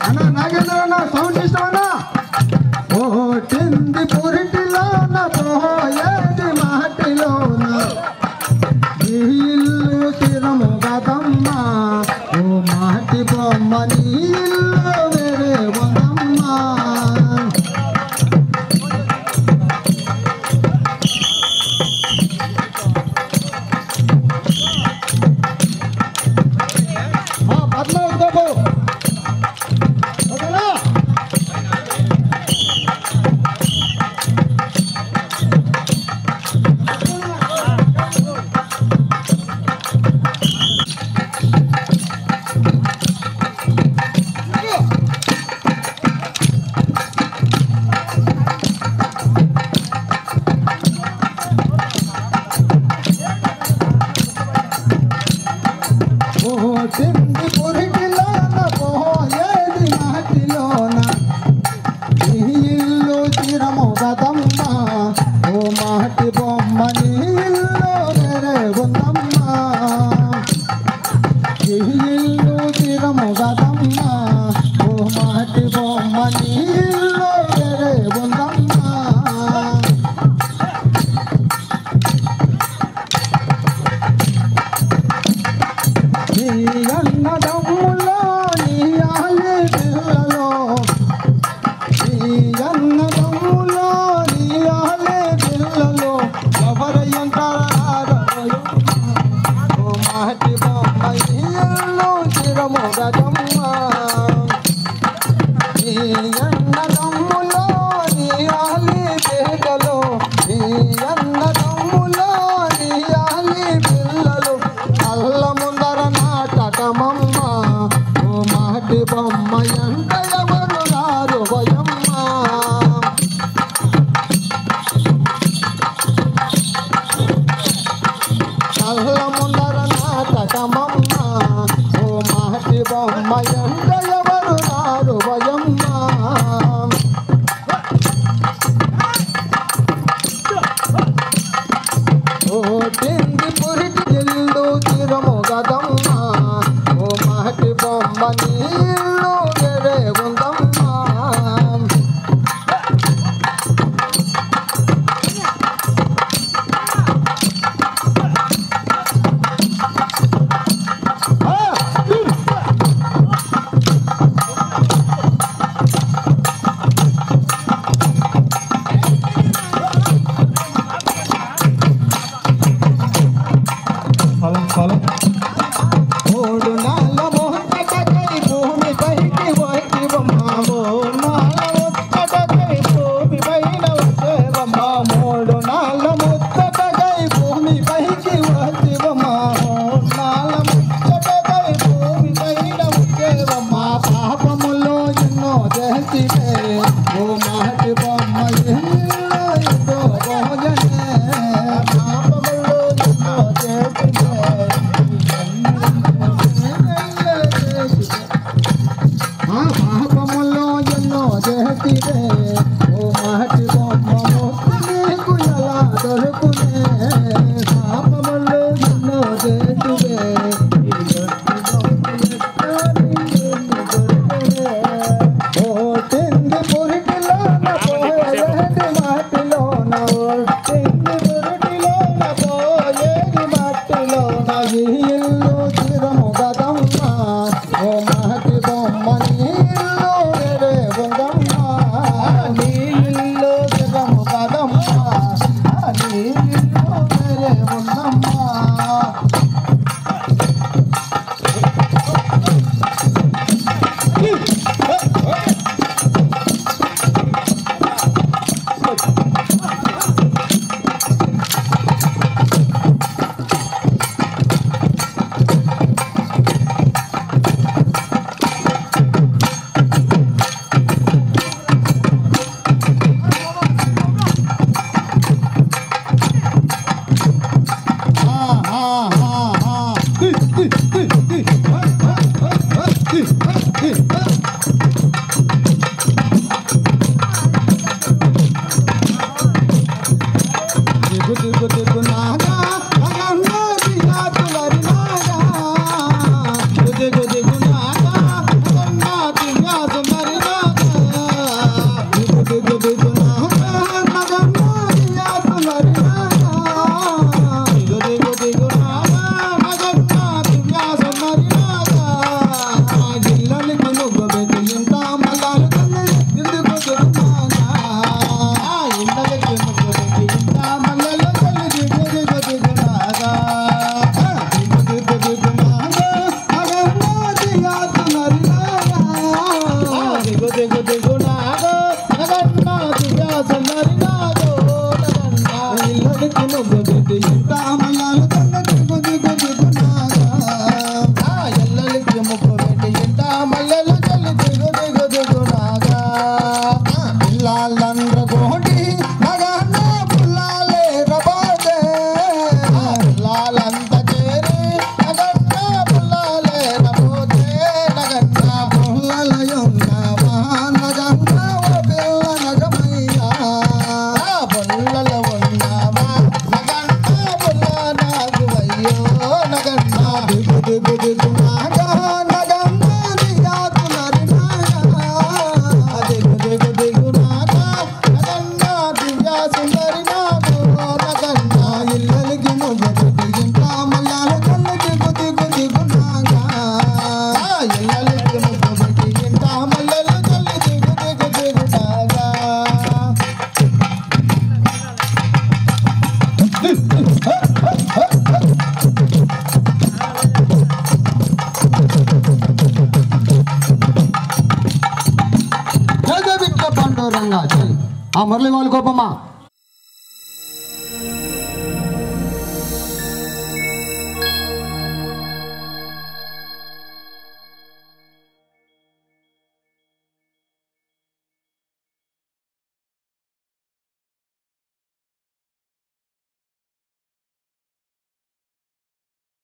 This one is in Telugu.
అన్న నాగేంద్ర అన్న సౌండ్ ఇస్తామన్నా ఓటింది పురిటిలోన పోయేది మాటిలోన ఇల్లు తిరము గదమ్మా ఓ మాటి బొమ్మ నీళ్ళు వేరే ఉందమ్మా తిండి పురిటిలోన పోయేది మాటిలోన ఇల్లు చిరము గదమ్మా ఓ మాటి బొమ్మ నీళ్ళు వేరే ఉందమ్మా ఇల్లు చిరము గదమ్మా ఓ మాటి బొమ్మ నీళ్ళు వేరే ఉందమ్మా అన్నదమ్ములో నీ ఆలి పిల్లలో అన్నదమ్ములో నీ ఆలి పిల్లలో ఎవరయ్యంటారు ఓ మాటి బొమ్మ ఇల్లు చిరము గదమ్మ అన్నదమ్ములో నీ ఆలి పిల్లలో అన్నదమ్ములో నీ ఆలి పిల్లలో అల్ల ముందర నాటకమమ్మ ఓ మాటి బొమ్మ ఎంత ఎవరు రారు భయమ్మ అల్ల ముందర నాటకమమ్మ ఓ మాటి బొమ్మ ఎంత ఎవరు రారు భయమ్మ ఓ తిండి పురిటి ఇల్లు తిరము గదమ్మా ఓ మాటి బొమ్మ నీళ్ళు వేరే ఉందమ్మా మూడు నాళ్ళ ముచ్చటకై భూమి పైకి వచ్చేవమ్మ మూడు నాళ్ళ ముచ్చటకై భూమి పైన వచ్చేవమ్మ మూడు నాళ్ళ ముచ్చటకై భూమి పైకి వచ్చేవమ్మ మూడు నాళ్ళ ముచ్చటకై భూమి పైన వచ్చేవమ్మ పాపములో ఎన్నో చేసివే ఓ మాటి బొమ్మ ఎన్నో ఎంతో భోజనే పాపములో ఎన్నో చేసివే పాపములో ఎన్నో చేసివే ఓ మాటి బొమ్మ నీకు ఎలా దొరుకునే పాపములో ఎన్నో చేసివే ఓ తిండి పురిటిలోన పోయేది మాటిలోన తిండి పురిటిలోన పోయేది మాటిలోన ఇల్లు చిరము గదమ్మ ఓ మాటి బొమ్మ నీళ్ళు వేరే ఉందమ్మ నీళ్ళు చిరము గదమ్మ నీళ్ళు వేరే ఉందమ్మ రంగా చల్ ఆ మురళి వాళ్ళు కోపమ్మా